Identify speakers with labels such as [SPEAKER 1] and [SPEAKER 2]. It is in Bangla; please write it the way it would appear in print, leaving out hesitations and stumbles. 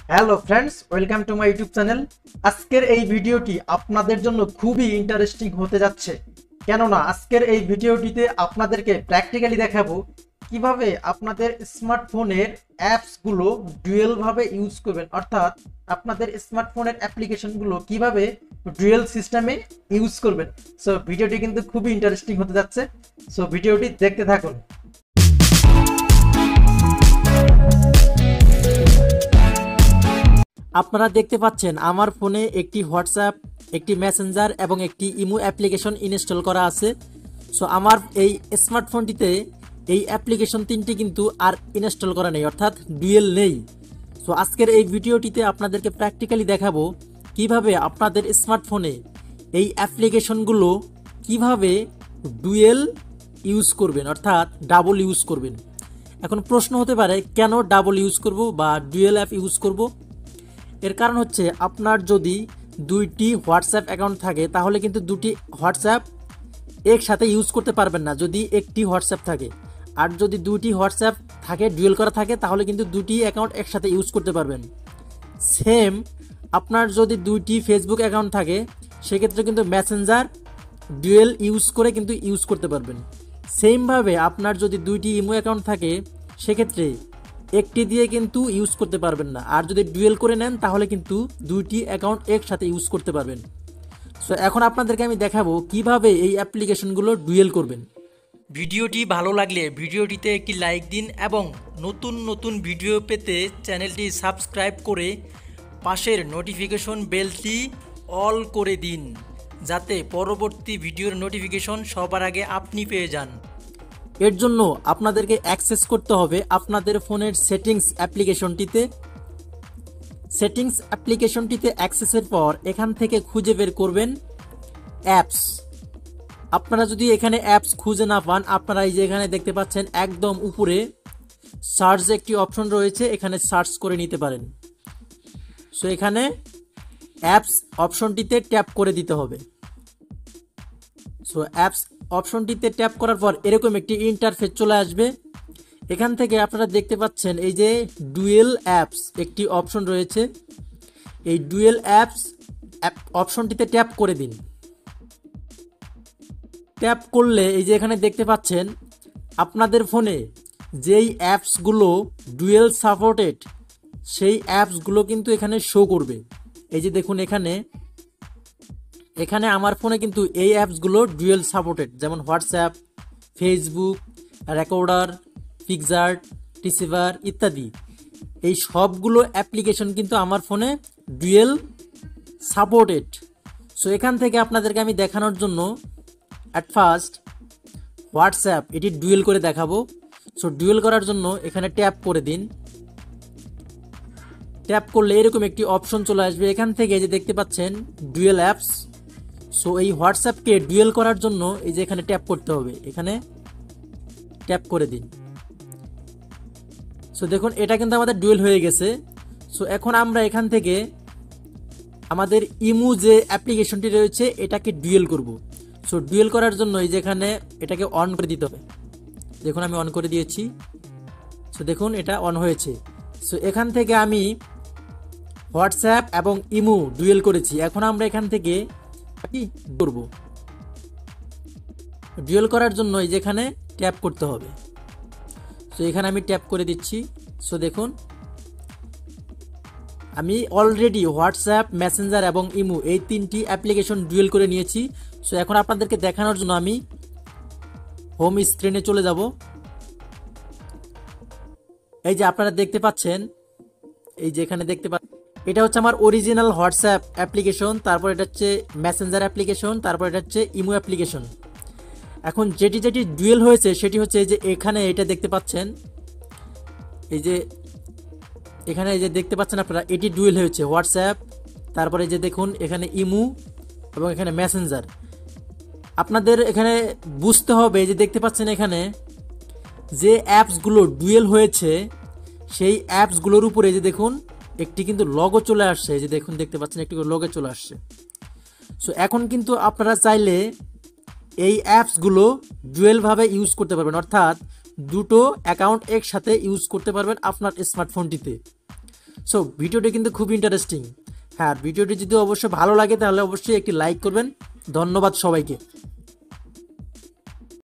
[SPEAKER 1] Hello friends, welcome to my YouTube channel. আজকের এই ভিডিওটি আপনাদের জন্য খুবই ইন্টারেস্টিং হতে যাচ্ছে, কেননা আজকের এই ভিডিওটিতে আপনাদেরকে প্র্যাকটিক্যালি দেখাবো কিভাবে আপনাদের স্মার্টফোনের অ্যাপসগুলো ডুয়েলভাবে ইউজ করবেন, অর্থাৎ আপনাদের স্মার্টফোনের অ্যাপ্লিকেশনগুলো কিভাবে ডুয়েল সিস্টেমে ইউজ করবেন। সো ভিডিওটি কিন্তু খুবই ইন্টারেস্টিং হতে যাচ্ছে, সো ভিডিওটি দেখতে থাকুন।
[SPEAKER 2] আপনারা দেখতে পাচ্ছেন আমার ফোনে একটি হোয়াটসঅ্যাপ, একটি মেসেঞ্জার এবং একটি ইমো অ্যাপ্লিকেশন ইনস্টল করা আছে। সো আমার এই স্মার্টফোনটিতে এই অ্যাপ্লিকেশন তিনটি কিন্তু আর ইনস্টল করা নেই, অর্থাৎ ডুয়েল নেই। সো আজকের এই ভিডিওটিতে আপনাদেরকে প্র্যাকটিক্যালি দেখাবো কিভাবে আপনাদের স্মার্টফোনে এই অ্যাপ্লিকেশনগুলো কিভাবে ডুয়েল ইউজ করবেন, অর্থাৎ ডাবল ইউজ করবেন। এখন প্রশ্ন হতে পারে কেন ডাবল ইউজ করব বা ডুয়েল অ্যাপ ইউজ করব। এর কারণ হচ্ছে আপনার যদি দুইটি হোয়াটসঅ্যাপ অ্যাকাউন্ট থাকে তাহলে কিন্তু দুটি হোয়াটসঅ্যাপ একসাথে ইউজ করতে পারবেন না যদি একটি হোয়াটসঅ্যাপ থাকে। আর যদি দুইটি হোয়াটসঅ্যাপ থাকে ডুয়েল করা থাকে তাহলে কিন্তু দুটি অ্যাকাউন্ট একসাথে ইউজ করতে পারবেন। সেম আপনার যদি দুইটি ফেসবুক অ্যাকাউন্ট থাকে সেক্ষেত্রে কিন্তু মেসেঞ্জার ডুয়েল ইউজ করে কিন্তু ইউজ করতে পারবেন। সেমভাবে আপনার যদি দুইটি ইমো অ্যাকাউন্ট থাকে সেক্ষেত্রে একটি দিয়ে কিন্তু ইউজ করতে পারবেন না, আর যদি ডুয়েল করে নেন তাহলে কিন্তু দুইটি অ্যাকাউন্ট একসাথে ইউজ করতে পারবেন। সো এখন আপনাদেরকে আমি দেখাবো কিভাবে এই অ্যাপ্লিকেশনগুলো ডুয়েল করবেন। ভিডিওটি ভালো লাগলে ভিডিওটিতে একটি লাইক দিন এবং নতুন নতুন ভিডিও পেতে চ্যানেলটি সাবস্ক্রাইব করে পাশের নোটিফিকেশন বেলটি অল করে দিন, যাতে পরবর্তী ভিডিওর নোটিফিকেশন সবার আগে আপনি পেয়ে যান। এর জন্য আপনাদেরকে অ্যাক্সেস করতে হবে আপনাদের ফোনের সেটিংস অ্যাপ্লিকেশনটিতে অ্যাক্সেসের পর এখান থেকে খুঁজে বের করবেন অ্যাপস। আপনারা যদি এখানে অ্যাপস খুঁজে না পান, আপনারা এই যে এখানে দেখতে পাচ্ছেন একদম উপরে সার্চ একটি অপশন রয়েছে, এখানে সার্চ করে নিতে পারেন। সো এখানে অ্যাপস অপশনটিতে ট্যাপ করে দিতে হবে। সো অ্যাপস অপশনটিতে ট্যাপ করার পর এরকম একটি ইন্টারফেস চলে আসবে। এখান থেকে আপনারা দেখতে পাচ্ছেন এই যে ডুয়েল অ্যাপস একটি অপশন রয়েছে, এই ডুয়েল অ্যাপস অপশনটিতে ট্যাপ করে দিন। ট্যাপ করলে এই যে এখানে দেখতে পাচ্ছেন আপনাদের ফোনে যেই অ্যাপসগুলো ডুয়েল সাপোর্টেড সেই অ্যাপসগুলো কিন্তু এখানে শো করবে। এই যে দেখুন এখানে আমার ফোনে কিন্তু এই অ্যাপসগুলো ডুয়েল সাপোর্টেড, যেমন হোয়াটসঅ্যাপ, ফেসবুক, রেকর্ডার, পিকচার্ট, রিসিভার ইত্যাদি। এই সবগুলো অ্যাপ্লিকেশন কিন্তু আমার ফোনে ডুয়েল সাপোর্টেড। সো এখান থেকে আপনাদেরকে আমি দেখানোর জন্য অ্যাট ফার্স্ট হোয়াটসঅ্যাপ এটি ডুয়েল করে দেখাবো। সো ডুয়েল করার জন্য এখানে ট্যাপ করে দিন। ট্যাপ করলে এরকম একটি অপশন চলে আসবে, এখান থেকে যে দেখতে পাচ্ছেন ডুয়েল অ্যাপস। সো এই হোয়াটসঅ্যাপকে ডুয়েল করার জন্য এই যে এখানে ট্যাপ করতে হবে, এখানে ট্যাপ করে দিন। সো দেখুন এটা কিন্তু আমাদের ডুয়েল হয়ে গেছে। সো এখন আমরা এখান থেকে আমাদের ইমো যে অ্যাপ্লিকেশনটি রয়েছে এটাকে ডুয়েল করব। সো ডুয়েল করার জন্য এই যে এখানে এটাকে অন করে দিতে হবে। দেখুন আমি অন করে দিয়েছি। সো দেখুন এটা অন হয়েছে। সো এখান থেকে আমি হোয়াটসঅ্যাপ এবং ইমো ডুয়েল করেছি। এখন আমরা এখান থেকে কি করব, ডুয়েল করার জন্য এই যেখানে ট্যাপ করতে হবে। সো এখানে আমি ট্যাপ করে দিচ্ছি। সো দেখুন আমি অলরেডি হোয়াটসঅ্যাপ, মেসেঞ্জার এবং ইমো এই তিনটি অ্যাপ্লিকেশন ডুয়েল করে নিয়েছি। সো এখন আপনাদেরকে দেখানোর জন্য আমি হোম স্ক্রিনে চলে যাব। এই যে আপনারা দেখতে পাচ্ছেন, এই যে এখানে দেখতে পাচ্ছেন এটা হচ্ছে আমার অরিজিনাল হোয়াটসঅ্যাপ অ্যাপ্লিকেশন, তারপর এটা হচ্ছে মেসেঞ্জার অ্যাপ্লিকেশন, তারপর এটা হচ্ছে ইমো অ্যাপ্লিকেশন। এখন যেটি ডুয়েল হয়েছে সেটি হচ্ছে এই যে এখানে এটা দেখতে পাচ্ছেন, এই যে এখানে এই যে দেখতে পাচ্ছেন আপনারা এটি ডুয়েল হয়েছে হোয়াটসঅ্যাপ, তারপরে যে দেখুন এখানে ইমো এবং এখানে মেসেঞ্জার। আপনাদের এখানে বুঝতে হবে যে দেখতে পাচ্ছেন এখানে যে অ্যাপসগুলো ডুয়েল হয়েছে সেই অ্যাপসগুলোর উপরে যে দেখুন একটি কিন্তু লগো চলে আসছে, যে দেখুন দেখতে পাচ্ছেন একটি লগো চলে আসছে। সো এখন কিন্তু আপনারা চাইলে এই অ্যাপসগুলো ডুয়েলভাবে ইউজ করতে পারবেন, অর্থাৎ দুটো অ্যাকাউন্ট একসাথে ইউজ করতে পারবেন আপনার স্মার্টফোনটিতে। সো ভিডিওটি কিন্তু খুব ইন্টারেস্টিং। হ্যাঁ, ভিডিওটি যদি অবশ্যই ভালো লাগে তাহলে অবশ্যই একটি লাইক করবেন। ধন্যবাদ সবাইকে।